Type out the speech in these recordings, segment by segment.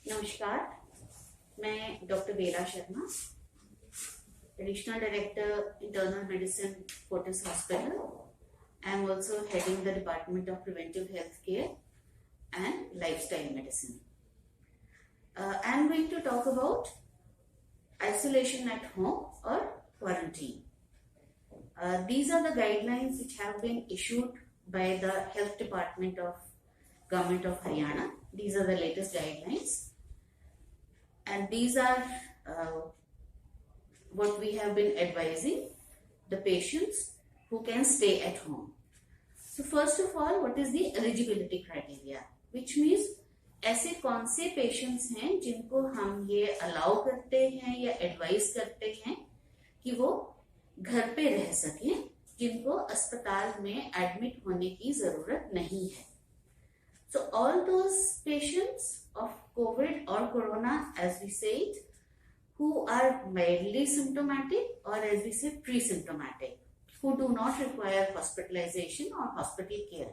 नमस्कार, मैं doctor Bela Sharma, additional director internal medicine Fortis hospital. I am also heading the Department of Preventive Health Care and Lifestyle Medicine. I am going to talk about isolation at home or quarantine. These are the guidelines which have been issued by the Health Department of Government of Haryana. These are the latest guidelines. And these are what we have been advising the patients who can stay at home. So first of all, what is the eligibility criteria? Which means ऐसे कौन से patients हैं जिनको हम ये allow करते हैं या एडवाइस करते हैं कि वो घर पे रह सकें, जिनको अस्पताल में एडमिट होने की जरूरत नहीं है. So all those patients of COVID or Corona, as we say it, who are mildly symptomatic or as we say pre-symptomatic, who do not require hospitalization or hospital care,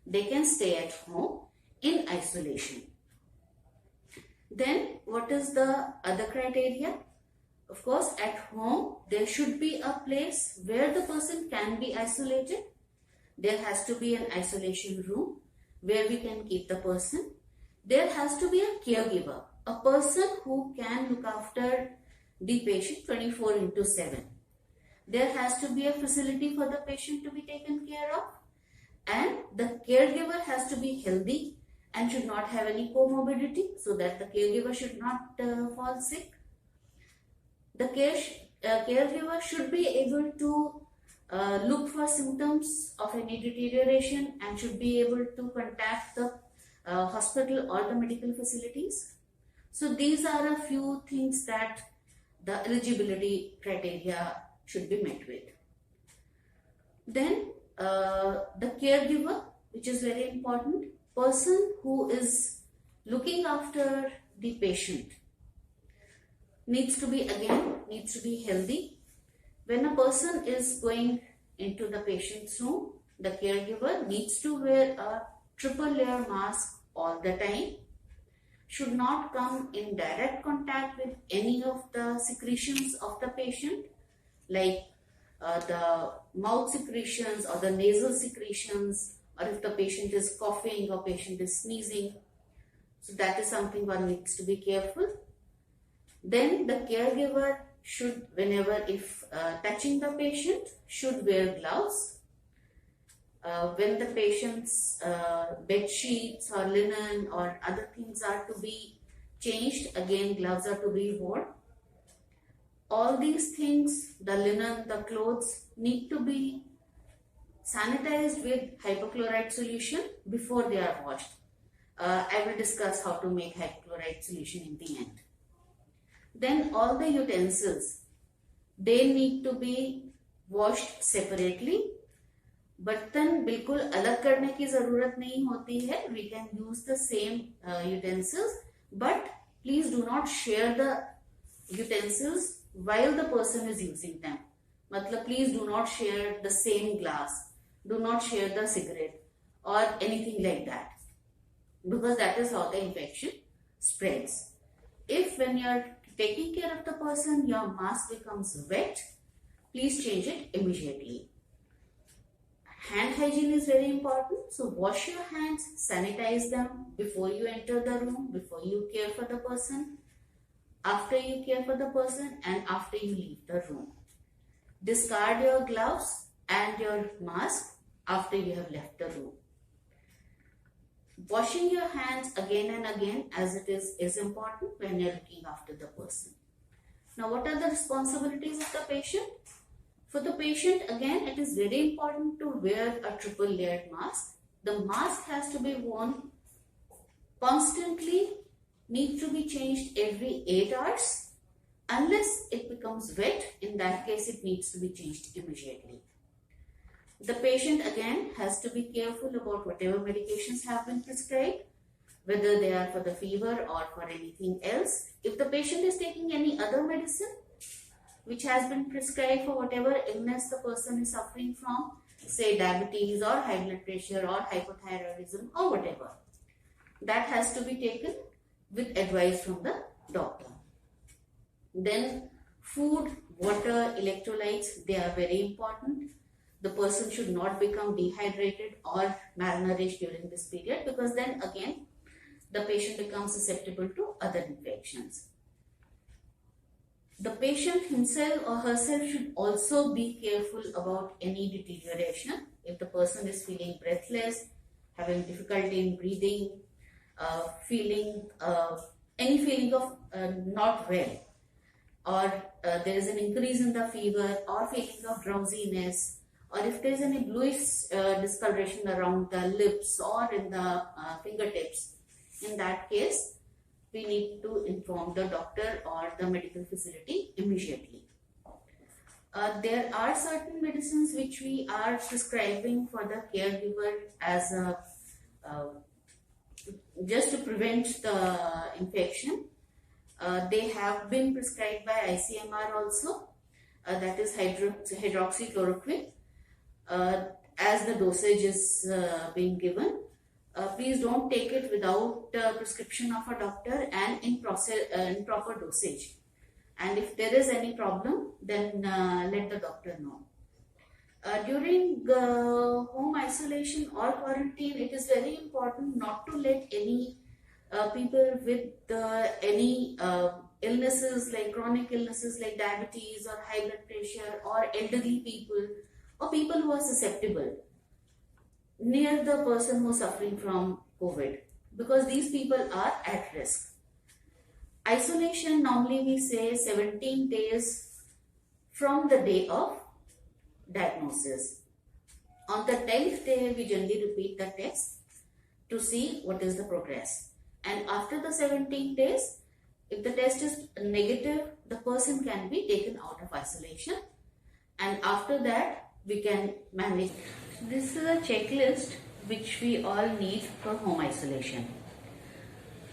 they can stay at home in isolation. Then what is the other criteria? Of course, at home there should be a place where the person can be isolated. There has to be an isolation room where we can keep the person. There has to be a caregiver, a person who can look after the patient 24/7. There has to be a facility for the patient to be taken care of, and the caregiver has to be healthy and should not have any comorbidity so that the caregiver should not fall sick. The caregiver should be able to look for symptoms of any deterioration and should be able to contact the hospital or the medical facilities. So these are a few things that the eligibility criteria should be met with. Then the caregiver, which is very important, person who is looking after the patient needs to be healthy. When a person is going into the patient's room, the caregiver needs to wear a triple layer mask all the time, should not come in direct contact with any of the secretions of the patient, like the mouth secretions or the nasal secretions, or if the patient is coughing or patient is sneezing. So that is something one needs to be careful. Then the caregiver should, whenever if touching the patient, should wear gloves. When the patient's bed sheets or linen or other things are to be changed, again gloves are to be worn. All these things, the linen, the clothes, need to be sanitized with hypochlorite solution before they are washed. I will discuss how to make hypochlorite solution in the end. Then all the utensils, they need to be washed separately. बर्तन बिल्कुल अलग करने की जरूरत नहीं होती है. We can use the same utensils, but please do not share the utensils while the person is using them. मतलब please do not share the same glass, do not share the cigarette or anything like that, because that is how the infection spreads. If when you are taking care of the person, your mask becomes wet, please change it immediately. Hand hygiene is very important. So wash your hands, sanitize them before you enter the room, before you care for the person, after you care for the person, and after you leave the room. Discard your gloves and your mask after you have left the room. Washing your hands again and again as it is important when you're looking after the person. Now, what are the responsibilities of the patient? For the patient, again, it is very important to wear a triple layered mask. The mask has to be worn constantly, needs to be changed every 8 hours. Unless it becomes wet, in that case, it needs to be changed immediately. The patient again has to be careful about whatever medications have been prescribed, whether they are for the fever or for anything else. If the patient is taking any other medicine which has been prescribed for whatever illness the person is suffering from, say diabetes or high blood pressure or hypothyroidism or whatever, that has to be taken with advice from the doctor. Then food, water, electrolytes, they are very important. The person should not become dehydrated or malnourished during this period, because then again the patient becomes susceptible to other infections. The patient himself or herself should also be careful about any deterioration. If the person is feeling breathless, having difficulty in breathing, any feeling of not well, or there is an increase in the fever or feeling of drowsiness, or if there is any bluish discoloration around the lips or in the fingertips, in that case we need to inform the doctor or the medical facility immediately. There are certain medicines which we are prescribing for the caregiver as a just to prevent the infection. They have been prescribed by ICMR also, that is hydroxychloroquine, as the dosage is being given. Please don't take it without prescription of a doctor and in proper dosage. And if there is any problem, then let the doctor know. During home isolation or quarantine, it is very important not to let any people with any illnesses like chronic illnesses like diabetes or high blood pressure, or elderly people, or people who are susceptible near the person who is suffering from COVID, because these people are at risk. Isolation, normally we say 17 days from the day of diagnosis. On the 10th day, we generally repeat the test to see what is the progress. And after the 17 days, if the test is negative, the person can be taken out of isolation. And after that, we can manage. This is a checklist which we all need for home isolation.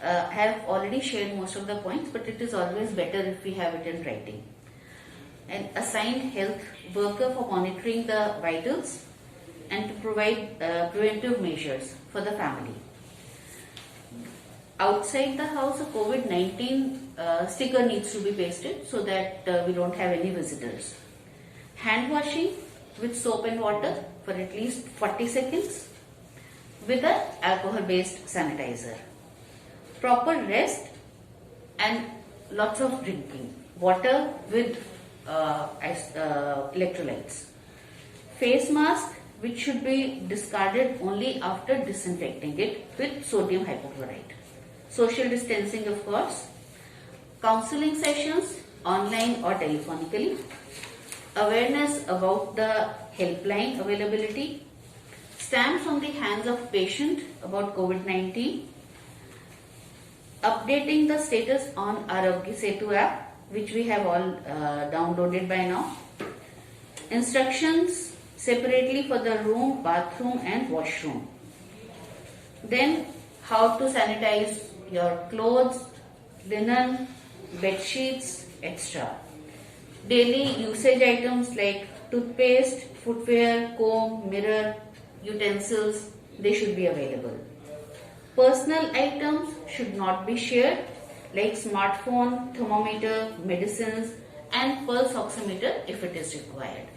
I have already shared most of the points, but it is always better if we have it in writing. An assigned health worker for monitoring the vitals and to provide preventive measures for the family. Outside the house, a COVID-19 sticker needs to be pasted so that we don't have any visitors. Hand washing with soap and water for at least 40 seconds with an alcohol-based sanitizer. Proper rest and lots of drinking. Water with electrolytes. Face mask, which should be discarded only after disinfecting it with sodium hypochlorite. Social distancing, of course. Counseling sessions, online or telephonically. Awareness about the helpline availability. Stamps on the hands of patient about COVID-19. Updating the status on Arogya Setu app, which we have all downloaded by now. Instructions separately for the room, bathroom and washroom. Then how to sanitize your clothes, linen, bed sheets, etc. Daily usage items like toothpaste, footwear, comb, mirror, utensils, they should be available. Personal items should not be shared, like smartphone, thermometer, medicines and pulse oximeter if it is required.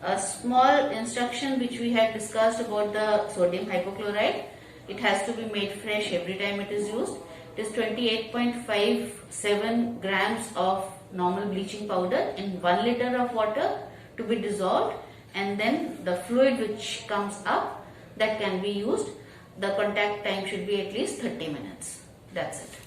A small instruction which we had discussed about the sodium hypochlorite, it has to be made fresh every time it is used. It is 28.57 grams of normal bleaching powder in 1 liter of water to be dissolved, and then the fluid which comes up, that can be used. The contact time should be at least 30 minutes. That's it.